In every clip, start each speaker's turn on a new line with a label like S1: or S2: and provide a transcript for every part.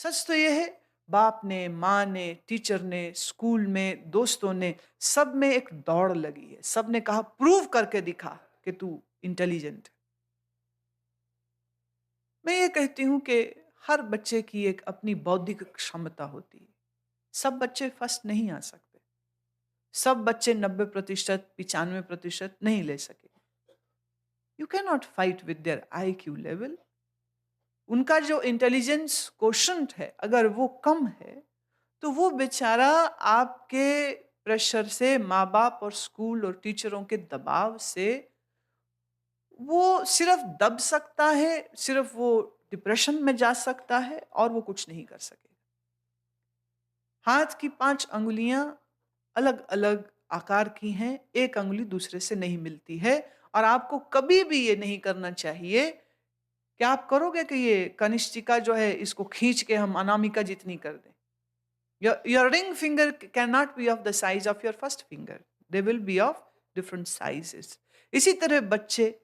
S1: सच तो ये है, बाप ने, माँ ने, टीचर ने, स्कूल में, दोस्तों ने, सब में एक दौड़ लगी है। सब ने कहा प्रूव करके दिखा कि तू इंटेलिजेंट है। मैं ये कहती हूँ कि हर बच्चे की एक अपनी बौद्धिक क्षमता होती है। सब बच्चे फर्स्ट नहीं आ सकते। सब बच्चे 90% 95% नहीं ले सके। You can not fight with their IQ level. उनका जो इंटेलिजेंस कोशंट है, अगर वो कम है, तो वो बेचारा आपके प्रेशर से, माँ-बाप और स्कूल और टीचरों के दबाव से वो सिर्फ दब सकता है, सिर्फ वो डिप्रेशन में जा सकता है और वो कुछ नहीं कर सकेगा। हाथ की 5 अंगुलियाँ अलग-अलग आकार की हैं, एक अंगुली दूसरे से नहीं मिलती है और आपको कभी भी ये नहीं करना चाहिए कि आप करोगे कि ये कनिष्ठिका जो है इसको खींच के हम अनामिका जितनी कर दें। Your ring finger cannot be of the size of your first finger. They will be of different sizes. इसी तरह बच्चे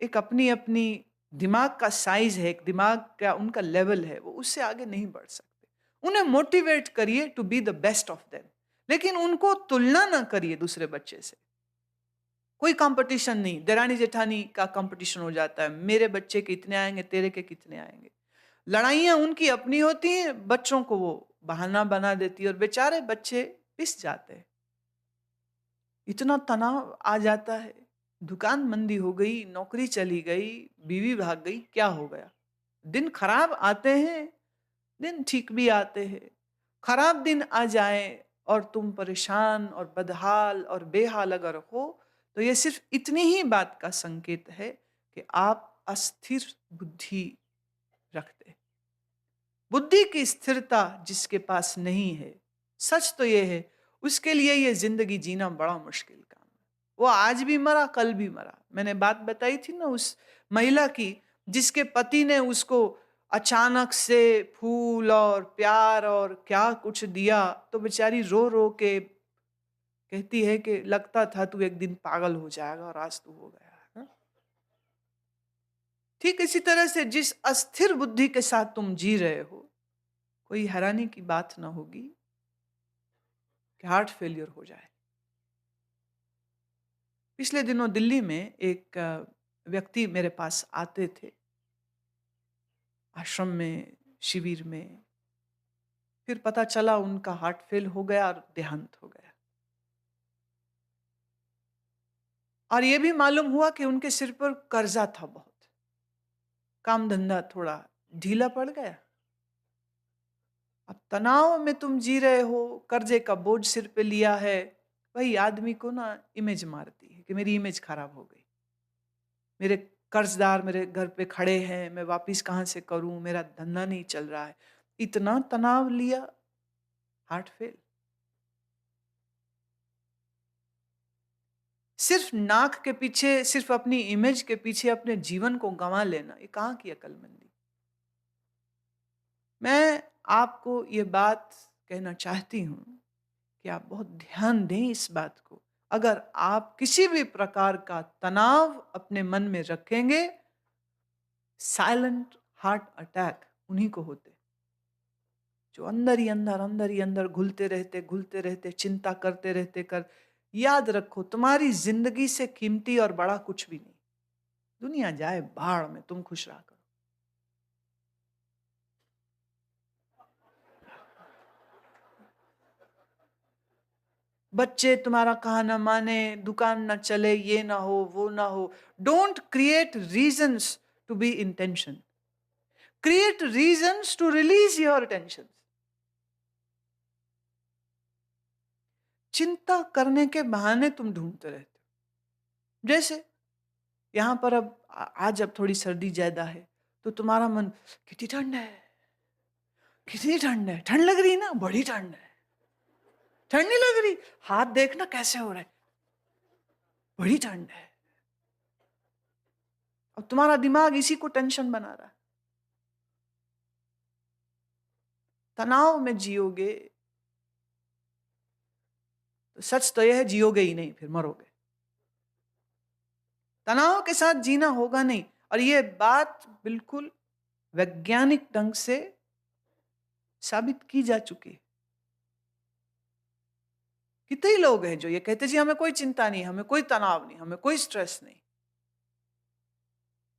S1: एक अपनी-अपनी दिमाग का साइज़ है, एक दिमाग का उनका लेवल है, वो उससे आगे नहीं बढ़ सकते। उन्हें मोटिवेट करिए to be the best of them, लेकिन उनको तुलना ना करिए दूसरे बच्चे से। कोई कॉम्पिटिशन नहीं, देरानी-जेठानी का कॉम्पिटिशन हो जाता है, मेरे बच्चे के इतने आएँगे, तेरे के कितने आएँगे। लड़ाइयाँ उनकी अपनी होती हैं, बच्चों को वो बहाना बना देती है और बेचारे बच्चे पिस जाते हैं। इतना तनाव आ जाता है, दुकान मंदी हो गई, नौकरी चली गई, बीवी भाग गई, क्या हो गया? दिन खराब आते हैं, दिन ठीक भी आते हैं। खराब दिन आ जाए और तुम परेशान और बदहाल और बेहाल अगर हो, तो ये सिर्फ़ इतनी ही बात का संकेत है कि आप अस्थिर बुद्धि रखते हैं। बुद्धि की स्थिरता जिसके पास नहीं है, सच तो ये है, उसके लिए ये ज़िंदगी जीना बड़ा मुश्किल काम है। वो आज भी मरा, कल भी मरा। मैंने बात बताई थी ना उस महिला की, जिसके पति ने उसको अचानक से फूल और प्यार और क्या कुछ दिया, तो बेचारी रो-रो के कहती है कि लगता था तू एक दिन पागल हो जाएगा और आज तू हो गया। हाँ? ठीक इसी तरह से जिस अस्थिर बुद्धि के साथ तुम जी रहे हो, कोई हैरानी की बात ना होगी कि हार्ट फेलियर हो जाए। पिछले दिनों दिल्ली में एक व्यक्ति मेरे पास आते थे, आश्रम में, शिविर में। फिर पता चला उनका हार्ट फेल हो गया और देहांत हो गया। और ये भी मालूम हुआ कि उनके सिर पर कर्जा था बहुत। काम-धंधा थोड़ा ढीला पड़ गया। अब तनाव में तुम जी रहे हो, कर्जे का बोझ सिर पे लिया है, वही आदमी को ना इमेज मारती है कि मेरी इमेज खराब हो गई। मेरे कर्ज़दार मेरे घर पे खड़े हैं, मैं वापिस कहाँ से करूँ? मेरा धंधा नहीं चल रहा है। इतना तनाव लिया, हार्ट फेल। सिर्फ़ नाक के पीछे, सिर्फ़ अपनी इमेज के पीछे अपने जीवन को गँवा लेना, ये कहाँ की अक्लमंदी? मैं आपको ये बात कहना चाहती हूँ कि आप बहुत ध्यान दें इस बात को। अगर आप किसी भी प्रकार का तनाव अपने मन में रखेंगे, साइलेंट हार्ट अटैक उन्हीं को होते हैं। जो अंदर ही अंदर घुलते रहते, चिंता करते रहते याद रखो तुम्हारी ज़िंदगी से कीमती और बड़ा कुछ भी नहीं। दुनिया जाए भाड़ में, तुम खुश रहा करो। बच्चे तुम्हारा कहा ना माने, दुकान ना चले, ये ना हो, वो ना हो। Don't create reasons to be in tension. Create reasons to release your tensions. चिंता करने के बहाने तुम ढूँढते रहते हो। जैसे यहाँ पर अब आज अब थोड़ी सर्दी ज़्यादा है, तो तुम्हारा मन कितनी ठंड है, कितनी ठंड है, ठंड लग रही है ना? बड़ी ठंड है। ठंड नहीं लग रही? हाथ देखना कैसे हो रहा है, बड़ी ठंड है। अब तुम्हारा दिमाग इसी को टेंशन बना रहा है। तनाव में जियोगे, तो सच तो यह है जियोगे ही नहीं, फिर मरोगे। तनाव के साथ जीना होगा नहीं और ये बात बिल्कुल वैज्ञानिक ढंग से साबित की जा चुकी है। कितने लोग हैं जो ये कहते जी हमें कोई चिंता नहीं, हमें कोई तनाव नहीं, हमें कोई स्ट्रेस नहीं।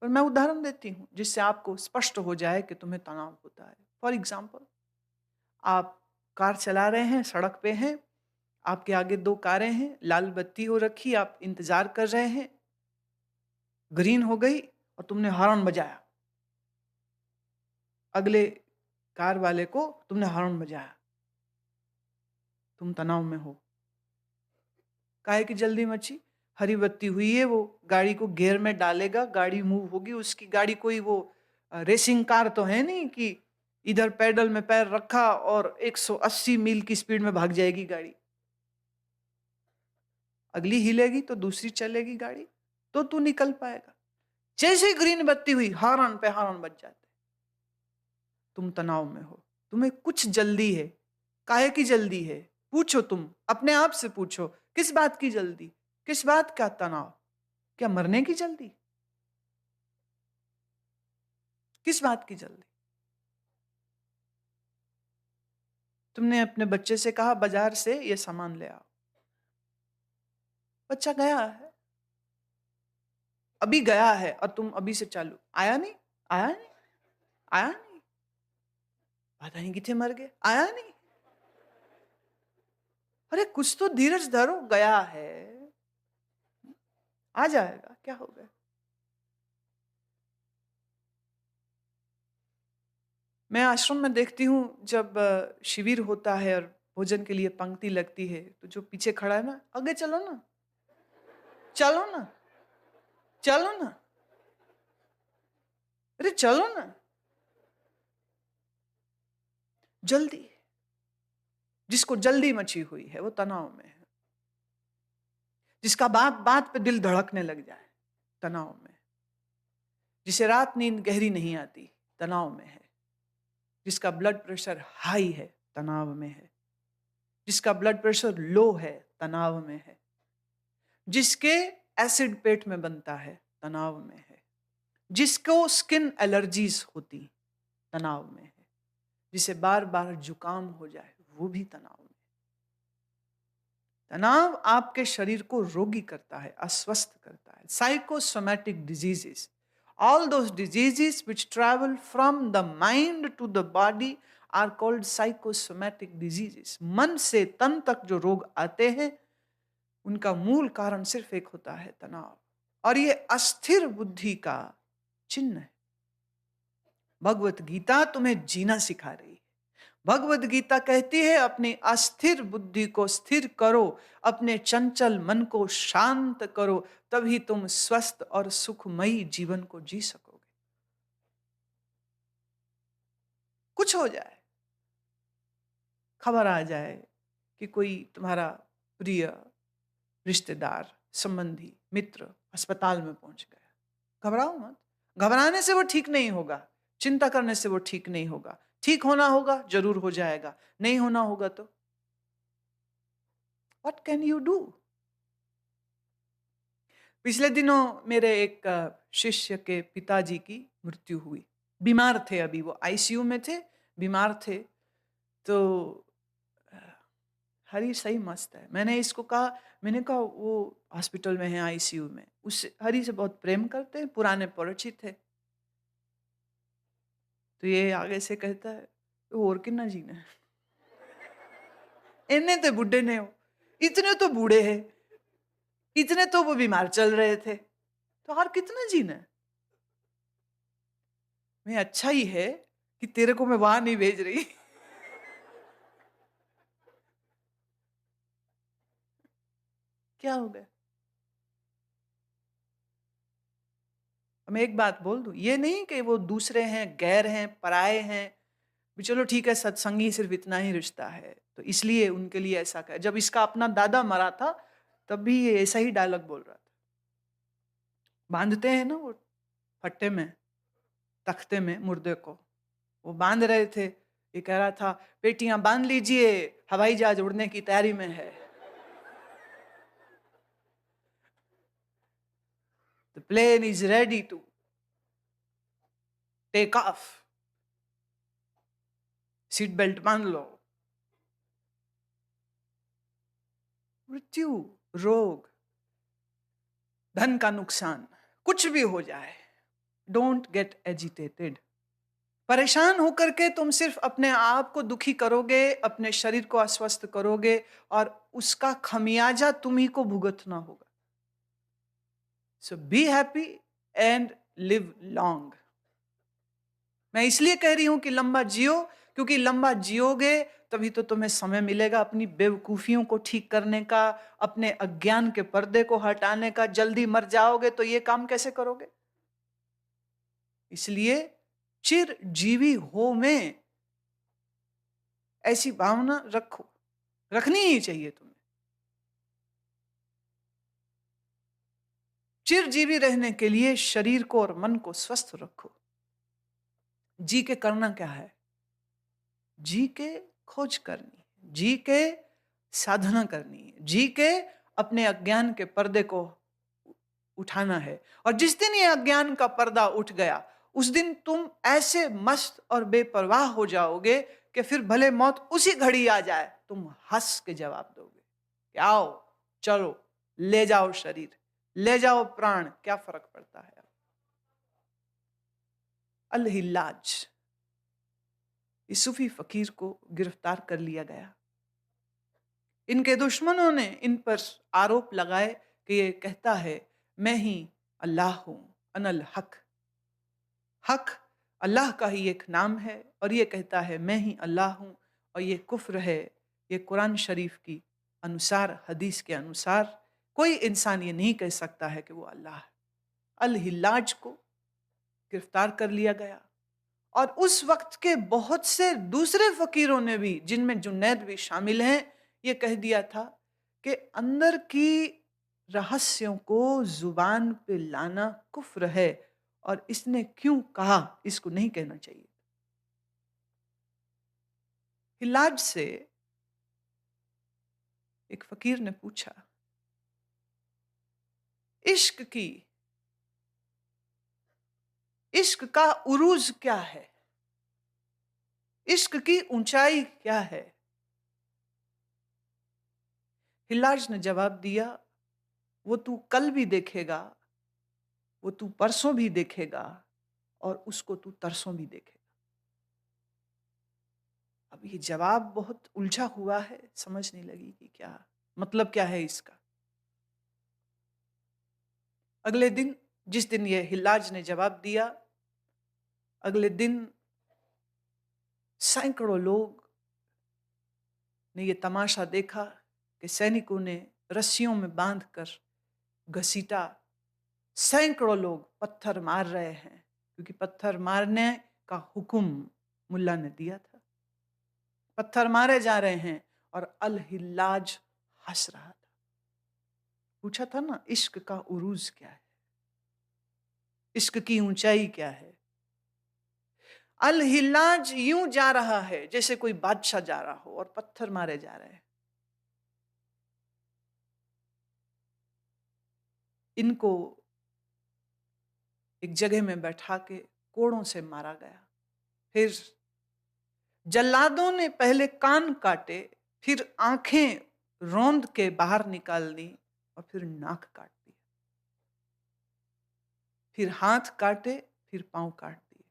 S1: पर मैं उदाहरण देती हूँ जिससे आपको स्पष्ट हो जाए कि तुम्हें तनाव होता है। फॉर एग्जाम्पल, आप कार चला रहे हैं, सड़क पे हैं, आपके आगे 2 कारें हैं, लाल बत्ती हो रखी, आप इंतजार कर रहे हैं, ग्रीन हो गई और तुमने हॉर्न बजाया। अगले कार वाले को तुमने हॉर्न बजाया। तुम तनाव में हो। काहे की जल्दी मची? हरी बत्ती हुई है, वो गाड़ी को गियर में डालेगा, गाड़ी मूव होगी, उसकी गाड़ी कोई वो रेसिंग कार तो है नहीं कि इधर पैडल में पैर रखा और 180 मील की स्पीड में भाग जाएगी गाड़ी। अगली हिलेगी तो दूसरी चलेगी गाड़ी, तो तू निकल पाएगा। जैसे ही ग्रीन बत्ती हुई, हॉर्न पे हॉर्न बज जाते। तुम तनाव में हो, तुम्हें कुछ जल्दी है। काहे की जल्दी है? पूछो, तुम अपने आप से पूछो, किस बात की जल्दी? किस बात का तनाव? क्या मरने की जल्दी? किस बात की जल्दी? तुमने अपने बच्चे से कहा बाजार से ये सामान ले आओ। बच्चा गया है, अभी गया है और तुम अभी से चालू। आया नहीं, आया नहीं, आया नहीं, पता नहीं कितने मर गए, आया नहीं। अरे कुछ तो धीरज धरो, गया है, आ जाएगा, क्या हो गया? मैं आश्रम में देखती हूँ जब शिविर होता है और भोजन के लिए पंक्ति लगती है, तो जो पीछे खड़ा है ना, आगे चलो ना, चलो ना, चलो ना, अरे चलो ना, जल्दी। जिसको जल्दी मची हुई है वो तनाव में है। जिसका बात बात पे दिल धड़कने लग जाए, तनाव में। जिसे रात नींद गहरी नहीं आती, तनाव में है। जिसका ब्लड प्रेशर हाई है, तनाव में है। जिसका ब्लड प्रेशर लो है, तनाव में है। जिसके एसिड पेट में बनता है, तनाव में है। जिसको स्किन एलर्जीज होती, तनाव में है। जिसे बार बार जुकाम हो जाए, वो भी तनाव में। तनाव आपके शरीर को रोगी करता है, अस्वस्थ करता है। Psychosomatic diseases, all those diseases which travel from the mind to the body are called psychosomatic diseases. मन से तन तक जो रोग आते हैं, उनका मूल कारण सिर्फ एक होता है, तनाव। और ये अस्थिर बुद्धि का चिन्ह है। भगवत गीता तुम्हें जीना सिखा रही है। भगवद गीता कहती है अपनी अस्थिर बुद्धि को स्थिर करो, अपने चंचल मन को शांत करो, तभी तुम स्वस्थ और सुखमयी जीवन को जी सकोगे। कुछ हो जाए, खबर आ जाए कि कोई तुम्हारा प्रिय रिश्तेदार, संबंधी, मित्र अस्पताल में पहुंच गया, घबराओ मत। घबराने से वो ठीक नहीं होगा, चिंता करने से वो ठीक नहीं होगा। ठीक होना होगा, जरूर हो जाएगा। नहीं होना होगा तो व्हाट कैन यू डू? पिछले दिनों मेरे एक शिष्य के पिताजी की मृत्यु हुई। बीमार थे, अभी वो आईसीयू में थे, बीमार थे। तो अ, हरी सही मस्त है। मैंने इसको कहा, मैंने कहा वो हॉस्पिटल में है, आईसीयू में। उस हरी से बहुत प्रेम करते हैं, पुराने परिचित थे। तो ये आगे से कहता है, "तो और कितना जीना है? इतने तो बूढ़े ने हो, इतने तो बूढ़े हैं, इतने तो वो बीमार चल रहे थे, तो और कितना जीना है? मैं अच्छा ही है कि तेरे को मैं वहां नहीं भेज रही।" क्या हो गया? मैं एक बात बोल दूं, ये नहीं कि वो दूसरे हैं, गैर हैं, पराये हैं, भी चलो ठीक है, सत्संगी सिर्फ इतना ही रिश्ता है, तो इसलिए उनके लिए ऐसा कहा। जब इसका अपना दादा मरा था, तब भी ये ऐसा ही डायलॉग बोल रहा था। बांधते हैं ना वो फट्टे में, तख्ते में मुर्दे को, वो बांध रहे थे। ये कह रहा था, पेटियां बांध लीजिए, हवाई जहाज उड़ने की तैयारी में है। The plane is ready to take off. Seat belt बांध लो। मृत्यु, रोग, धन का नुकसान, कुछ भी हो जाए, डोंट गेट एजिटेटेड। परेशान होकर के तुम सिर्फ अपने आप को दुखी करोगे, अपने शरीर को अस्वस्थ करोगे और उसका खमियाजा तुम्ही को भुगतना होगा। So be happy and live long. मैं इसलिए कह रही हूं कि लंबा जियो, क्योंकि लंबा जियोगे तभी तो तुम्हें समय मिलेगा अपनी बेवकूफियों को ठीक करने का, अपने अज्ञान के पर्दे को हटाने का। जल्दी मर जाओगे तो ये काम कैसे करोगे? इसलिए चिरजीवी हो में ऐसी भावना रखो, रखनी ही चाहिए तुम्हें। चिरजीवी रहने के लिए शरीर को और मन को स्वस्थ रखो। जी के करना क्या है? जी के खोज करनी है, जी के साधना करनी है, जी के अपने अज्ञान के पर्दे को उठाना है। और जिस दिन ये अज्ञान का पर्दा उठ गया, उस दिन तुम ऐसे मस्त और बेपरवाह हो जाओगे कि फिर भले मौत उसी घड़ी आ जाए, तुम हंस के जवाब दोगे कि आओ, चलो, ले जाओ शरीर, ले जाओ प्राण, क्या फर्क पड़ता है? अल हिल्लाज, इस सूफी फकीर को गिरफ्तार कर लिया गया। इनके दुश्मनों ने इन पर आरोप लगाए कि ये कहता है मैं ही अल्लाह हूं, अनल हक। हक अल्लाह का ही एक नाम है और ये कहता है मैं ही अल्लाह हूं, और ये कुफ्र है। ये कुरान शरीफ की अनुसार, हदीस के अनुसार कोई इंसान ये नहीं कह सकता है कि वो अल्लाह है। अल हिल्लाज को गिरफ्तार कर लिया गया और उस वक्त के बहुत से दूसरे फकीरों ने भी, जिनमें जुनैद भी शामिल हैं, ये कह दिया था कि अंदर की रहस्यों को जुबान पे लाना कुफ्र है और इसने क्यों कहा, इसको नहीं कहना चाहिए। हिल्लाज से एक फकीर ने पूछा, इश्क की, इश्क का उरूज क्या है? इश्क की ऊंचाई क्या है? हिल्लाज ने जवाब दिया, वो तू कल भी देखेगा, वो तू परसों भी देखेगा और उसको तू तरसों भी देखेगा। अब ये जवाब बहुत उलझा हुआ है, समझ नहीं लगी कि क्या मतलब क्या है इसका। अगले दिन, जिस दिन ये हिल्लाज ने जवाब दिया, अगले दिन सैकड़ों लोग ने ये तमाशा देखा कि सैनिकों ने रस्सियों में बांधकर घसीटा। सैकड़ों लोग पत्थर मार रहे हैं, क्योंकि पत्थर मारने का हुक्म मुल्ला ने दिया था। पत्थर मारे जा रहे हैं और अल हिल्लाज हंस रहा था। पूछा था ना, इश्क का उरूज क्या है, इश्क की ऊंचाई क्या है? अल हिल्लाज यूं जा रहा है जैसे कोई बादशाह जा रहा हो और पत्थर मारे जा रहे हैं। इनको एक जगह में बैठा के कोड़ों से मारा गया। फिर जल्लादों ने पहले कान काटे, फिर आंखें रौंद के बाहर निकाल दी और फिर नाक काट दिया, फिर हाथ काटे, फिर पांव काट दिए।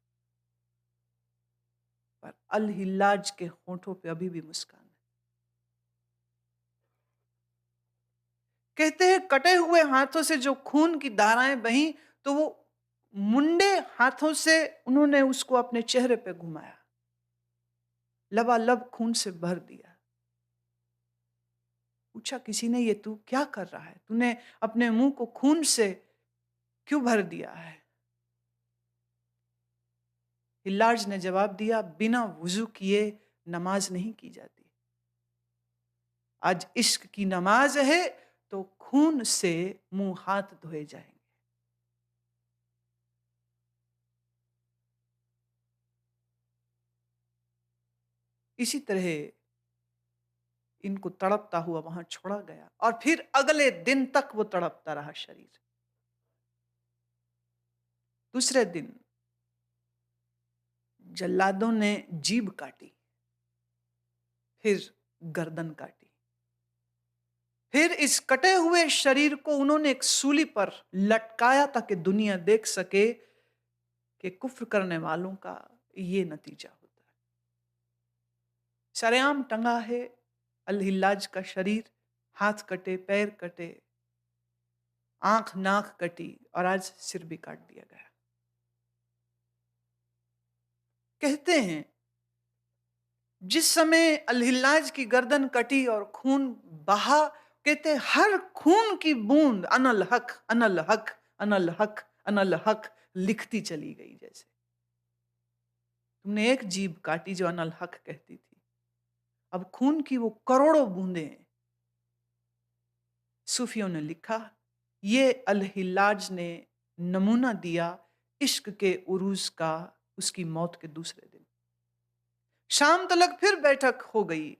S1: पर अल हिल्लाज के होठों पे अभी भी मुस्कान है। कहते हैं कटे हुए हाथों से जो खून की धाराएं बही, तो वो मुंडे हाथों से उन्होंने उसको अपने चेहरे पे घुमाया, लबालब खून से भर दिया। पूछा किसी ने, ये तू क्या कर रहा है? तूने अपने मुंह को खून से क्यों भर दिया है? हिल्लाज ने जवाब दिया, बिना वुजू किए नमाज नहीं की जाती। आज इश्क की नमाज है तो खून से मुंह हाथ धोए जाएंगे। इसी तरह इनको तड़पता हुआ वहां छोड़ा गया और फिर अगले दिन तक वो तड़पता रहा शरीर। दूसरे दिन जल्लादों ने जीभ काटी। फिर गर्दन काटी। फिर इस कटे हुए शरीर को उन्होंने एक सूली पर लटकाया ताकि दुनिया देख सके कि कुफ्र करने वालों का ये नतीजा होता है। सरेआम टंगा है अल-हिल्लाज का शरीर, हाथ कटे, पैर कटे, आंख नाक कटी और आज सिर भी काट दिया गया। कहते हैं जिस समय अल-हिल्लाज की गर्दन कटी और खून बहा, कहते हर खून की बूंद अनल हक, अनल हक, अनल हक, अनल हक लिखती चली गई। जैसे तुमने एक जीभ काटी जो अनल हक कहती थी, अब खून की वो करोड़ों बूंदें। सूफियों ने लिखा, ये अल-हिल्लाज ने नमूना दिया इश्क के उरूज का उसकी मौत के दूसरे दिन। शाम तलक फिर बैठक हो गई।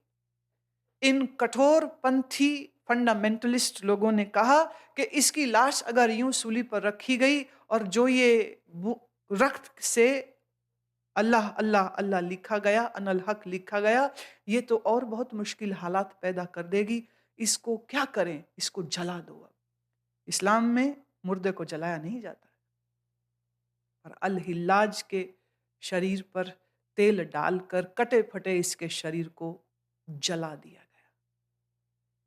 S1: इन कठोर पंथी फंडामेंटलिस्ट लोगों ने कहा कि इसकी लाश अगर यूं सूली पर रखी गई और जो ये रक्त से अल्लाह अल्लाह अल्लाह लिखा गया, अनल हक लिखा गया, ये तो और बहुत मुश्किल हालात पैदा कर देगी। इसको क्या करें? इसको जला दो। अब इस्लाम में मुर्दे को जलाया नहीं जाता और अल हिल्लाज के शरीर पर तेल डालकर कटे फटे इसके शरीर को जला दिया गया।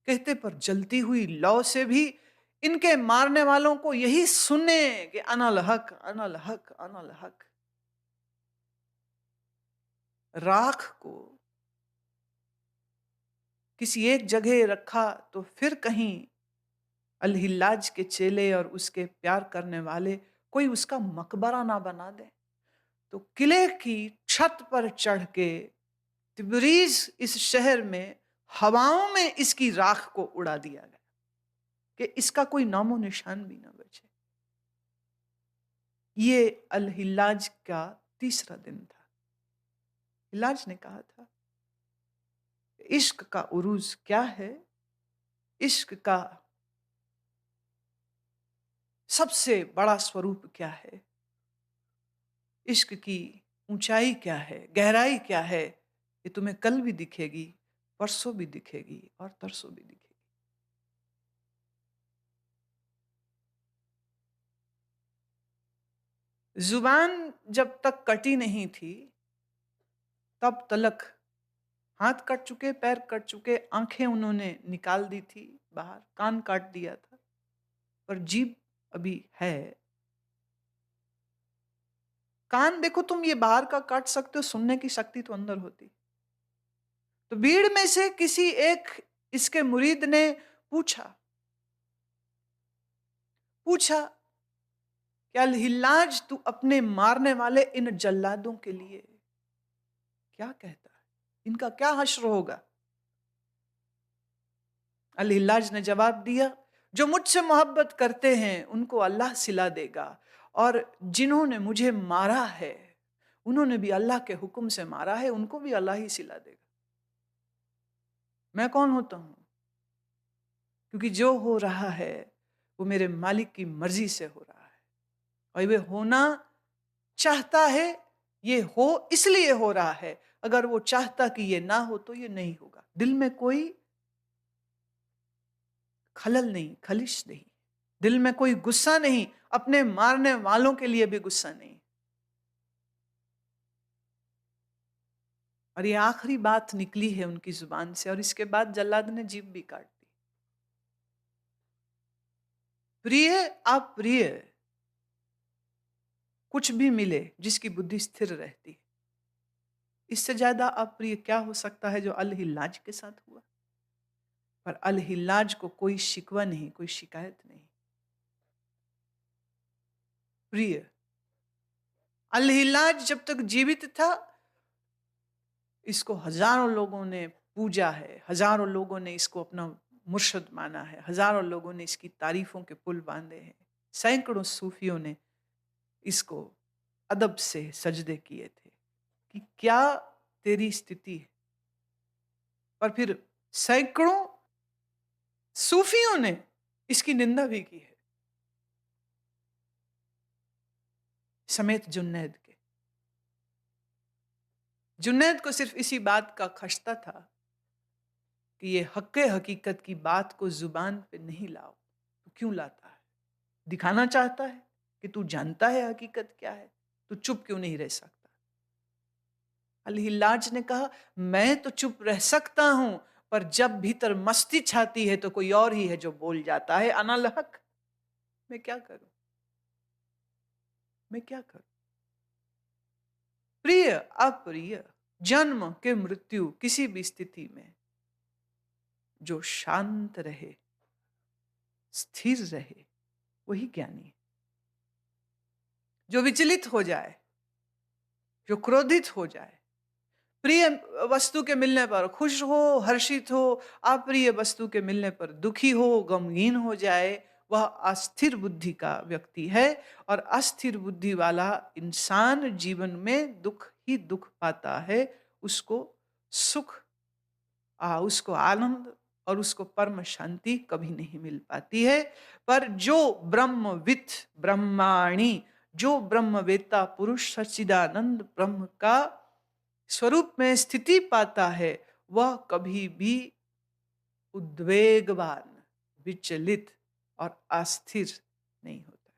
S1: कहते पर जलती हुई लौ से भी इनके मारने वालों को यही सुने कि अनल हक, अनल हक, अनल हक। राख को किसी एक जगह रखा तो फिर कहीं अल-हिल्लाज के चेले और उसके प्यार करने वाले कोई उसका मकबरा ना बना दे। तो किले की छत पर चढ़ के तिब्रीज इस शहर में हवाओं में इसकी राख को उड़ा दिया गया कि इसका कोई नामो निशान भी ना बचे। ये अल-हिल्लाज का तीसरा दिन था। हिल्लाज ने कहा था, इश्क का उरूज क्या है? इश्क का सबसे बड़ा स्वरूप क्या है? इश्क की ऊंचाई क्या है? गहराई क्या है? ये तुम्हें कल भी दिखेगी, परसों भी दिखेगी और तरसों भी दिखेगी। जुबान जब तक कटी नहीं थी, तब तलक हाथ कट चुके, पैर कट चुके, आंखें उन्होंने निकाल दी थी बाहर, कान काट दिया था, पर जीभ अभी है। कान देखो तुम ये बाहर का काट सकते हो, सुनने की शक्ति तो अंदर होती। तो भीड़ में से किसी एक इसके मुरीद ने पूछा पूछा क्या हिल्लाज तू अपने मारने वाले इन जल्लादों के लिए क्या कहता है? इनका क्या हश्र होगा? अल हिल्लाज ने जवाब दिया, जो मुझसे मोहब्बत करते हैं उनको अल्लाह सिला देगा और जिन्होंने मुझे मारा है उन्होंने भी अल्लाह के हुक्म से मारा है, उनको भी अल्लाह ही सिला देगा। मैं कौन होता हूं? क्योंकि जो हो रहा है वो मेरे मालिक की मर्जी से हो रहा है और वे होना चाहता है, ये हो इसलिए हो रहा है। अगर वो चाहता कि ये ना हो तो ये नहीं होगा। दिल में कोई खलल नहीं, खलिश नहीं, दिल में कोई गुस्सा नहीं, अपने मारने वालों के लिए भी गुस्सा नहीं। और ये आखिरी बात निकली है उनकी जुबान से और इसके बाद जल्लाद ने जीभ भी काट दी। प्रिय अप्रिय कुछ भी मिले जिसकी बुद्धि स्थिर रहती है, इससे ज्यादा अप्रिय क्या हो सकता है जो अल हिल्लाज के साथ हुआ? पर अल हिल्लाज को कोई शिकवा नहीं, कोई शिकायत नहीं। प्रिय अल हिल्लाज जब तक जीवित था इसको हजारों लोगों ने पूजा है, हजारों लोगों ने इसको अपना मुर्शद माना है, हजारों लोगों ने इसकी तारीफों के पुल बांधे हैं, सैकड़ों सूफियों ने इसको अदब से सजदे किए थे कि क्या तेरी स्थिति है। पर फिर सैकड़ों सूफियों ने इसकी निंदा भी की है, समेत जुन्नैद के। जुन्नैद को सिर्फ इसी बात का खशता था कि ये हक़्क़े हकीकत की बात को ज़ुबान पे नहीं लाओ। तो क्यों लाता है? दिखाना चाहता है कि तू जानता है हकीकत क्या है? तू चुप क्यों नहीं रह सकता? अल-हिल्लाज ने कहा, मैं तो चुप रह सकता हूँ, पर जब भीतर मस्ती छाती है तो कोई और ही है जो बोल जाता है, अना लहक। मैं क्या करूँ? मैं क्या करूँ? प्रिय, अप्रिय, जन्म के मृत्यु किसी भी स्थिति में जो शांत रहे, स्थिर रहे, वही ज्ञानी है। जो विचलित हो जाए, जो क्रोधित हो जाए, प्रिय वस्तु के मिलने पर खुश हो, हर्षित हो, अप्रिय वस्तु के मिलने पर दुखी हो, गमगीन हो जाए, वह अस्थिर बुद्धि का व्यक्ति है और अस्थिर बुद्धि वाला इंसान जीवन में दुख ही दुख पाता है। उसको सुख उसको आनंद और उसको परम शांति कभी नहीं मिल पाती है। पर जो ब्रह्मवित् ब्रह्माणी, जो ब्रह्मवेत्ता पुरुष सच्चिदानंद ब्रह्म का स्वरूप में स्थिति पाता है, वह कभी भी उद्वेगवान, विचलित और अस्थिर नहीं होता है।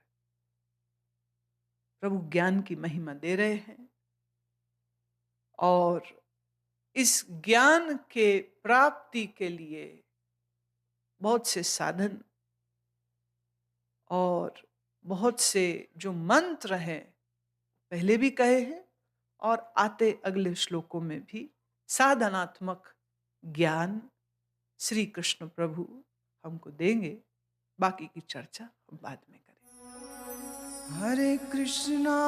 S1: प्रभु ज्ञान की महिमा दे रहे हैं और इस ज्ञान के प्राप्ति के लिए बहुत से साधन और बहुत से जो मंत्र हैं पहले भी कहे हैं और आते अगले श्लोकों में भी साधनात्मक ज्ञान श्री कृष्ण प्रभु हमको देंगे। बाकी की चर्चा हम बाद में करेंगे। हरे कृष्णा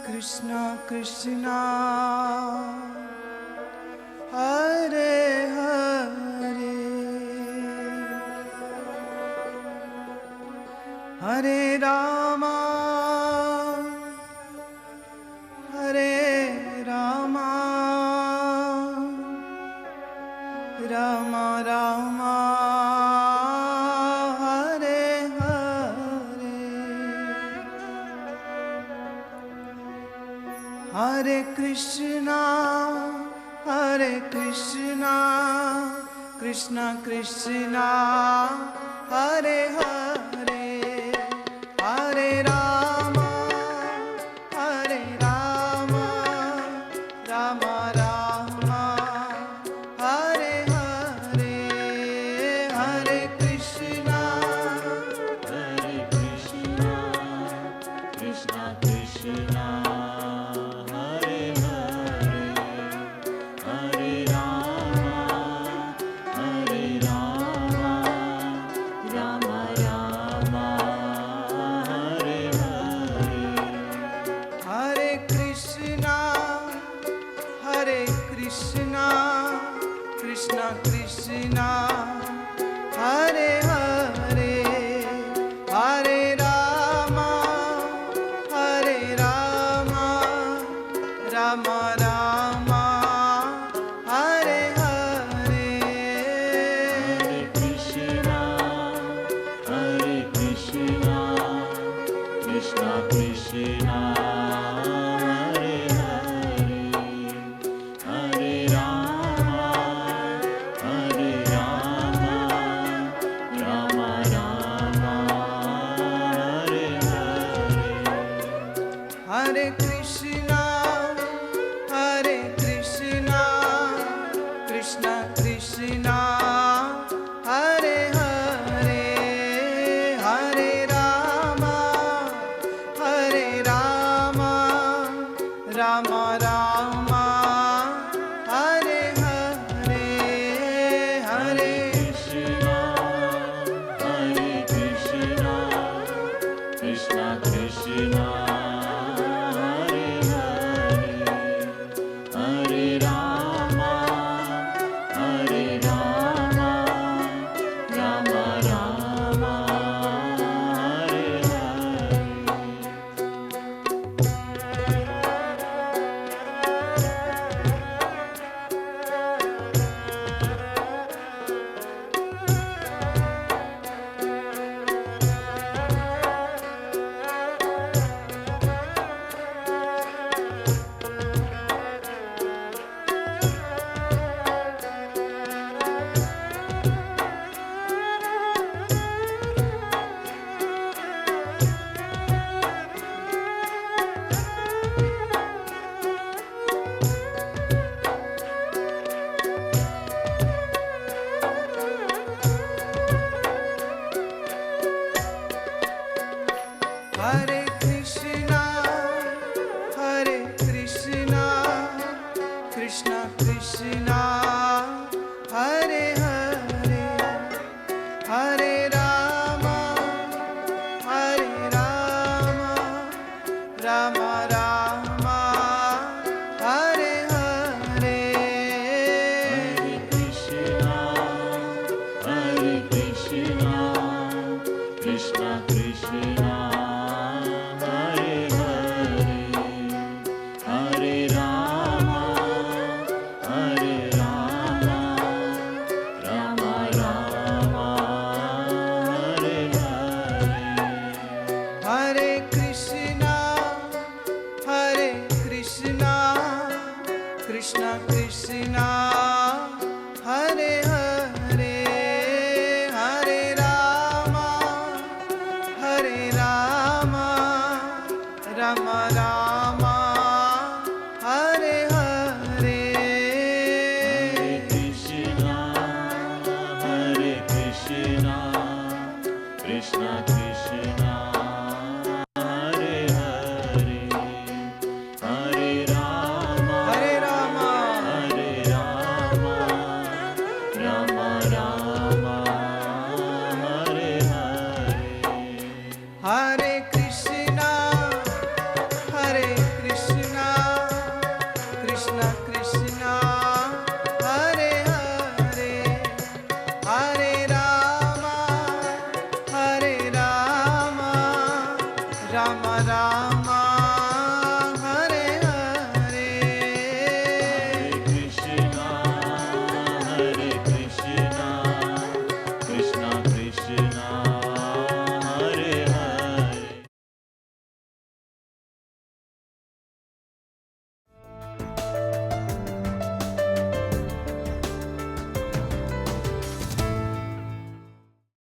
S1: कृष्णा कृष्णा हरे हरे, हरे रामा राम राम हरे हरे, हरे कृष्णा कृष्णा कृष्णा हरे हरे, हरे राम राम राम हरे हरे, हरे कृष्णा
S2: कृष्णा कृष्णा हरे हरे, हरे राम राम राम हरे हरे,
S1: हरे कृष्णा कृष्णा कृष्णा हरे हरे, हरे राम राम राम हरे हरे,
S2: हरे कृष्णा कृष्णा कृष्णा हरे हरे, हरे राम राम राम हरे हरे,
S1: हरे कृष्णा कृष्णा कृष्णा हरे हरे, हरे राम राम राम हरे हरे, हरे
S2: कृष्णा कृष्णा कृष्णा हरे हरे, हरे Ram
S1: Krishna Hare Hare Hare Ram Ram Ram Hare Hare
S2: Hare Krishna, Krishna Krishna, Hare Hare, Hare Rama, Rama Rama, Hare Hare.
S1: हरे Krishna Krishna Krishna Hare Hare Hare Ram Ram Ram Hare Hare
S2: Krishna, Krishna Krishna, Hare Hare, Hare Rama,
S1: हरे Ram
S2: Rama Rama, Hare Hare.
S1: हरे कृष्णा कृष्ण कृष्णा हरे हरे हरे राम राम राम